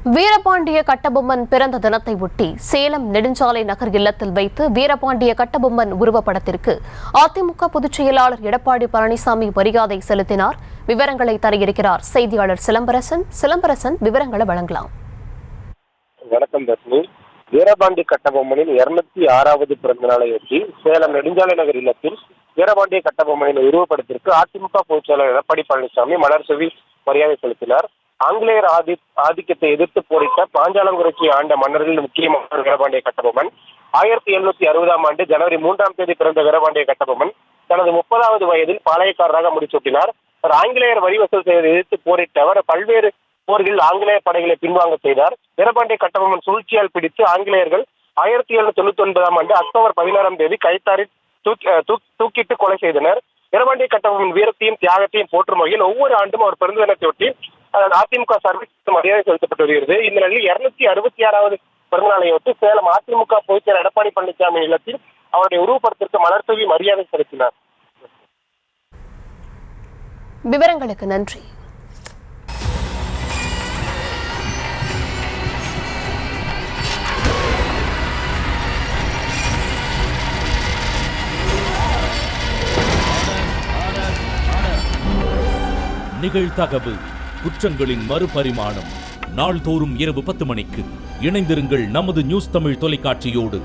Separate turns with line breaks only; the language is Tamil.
வீரபாண்டிய கட்டபொம்மன் பிறந்த தினத்தை ஒட்டி சேலம் நெடுஞ்சாலை நகர் இல்லத்தில் வைத்து வீரபாண்டிய கட்டபொம்மன் உருவப்படத்திற்கு அதிமுக பொதுச் செயலாளர் எடப்பாடி பழனிசாமி மரியாதை செலுத்தினார். விவரங்களை தர இருக்கிறார் செய்தியாளர் சிலம்பரசன். விவரங்களை வழங்கலாம்.
வணக்கம் தர்ஷினி. வீரபாண்டிய கட்டபொம்மனின் 206வது பிறந்த நாளையொட்டி சேலம் நெடுஞ்சாலை நகர் இல்லத்தில் வீரபாண்டிய கட்டபொம்மனின் உருவப்படத்திற்கு அதிமுக பொதுச் செயலாளர் எடப்பாடி பழனிசாமி மலர் தூவி மரியாதை செலுத்தினார். ஆங்கிலேயர் ஆதிக்கத்தை எதிர்த்து போரிட்ட பாஞ்சாலங்குறிச்சி ஆண்ட மன்னர்களில் முக்கியமான வீரபாண்டிய கட்டபொம்மன் 1760ஆம் ஆண்டு ஜனவரி 3ஆம் தேதி பிறந்த வீரபாண்டிய கட்டபொம்மன் தனது 30வது வயதில் பாளையக்காரராக முடிசூட்டினார். ஆங்கிலேயர் வரி வசூல் செய்வதை எதிர்த்து போரிட்டவர் பல்வேறு போர்களில் ஆங்கிலேய படைகளை பின்வாங்க செய்தார். வீரபாண்டிய கட்டபொம்மன் சூழ்ச்சியால் பிடித்து ஆங்கிலேயர்கள் 1799ஆம் ஆண்டு அக்டோபர் 16ஆம் தேதி கைத்தாரில் தூக்கிட்டு கொலை செய்தனர். வீரபாண்டிய கட்டபொம்மன் வீரத்தையும் தியாகத்தையும் போற்றும் வகையில் ஒவ்வொரு ஆண்டும் அவர் பிறந்த தினத்தையொட்டி அதிமுக சார்பில் மரியாதை செலுத்தப்பட்டு வருகிறது. இந்த நிலையில் 266வது பிறந்த நாளையொட்டி சேலம் அதிமுக பொதுச் செயலர் எடப்பாடி பழனிசாமி இல்லத்தில் அவருடைய உருவப்படத்திற்கு மலர் தூவி மரியாதை செலுத்தினார்.
விவரங்களுக்கு நன்றி.
நிகழ்தகவு குற்றங்களின் மறுபரிமாணம் நாள்தோறும் இரவு 10 மணிக்கு இணைந்திருங்கள் நமது நியூஸ் தமிழ் தொலைக்காட்சியோடு.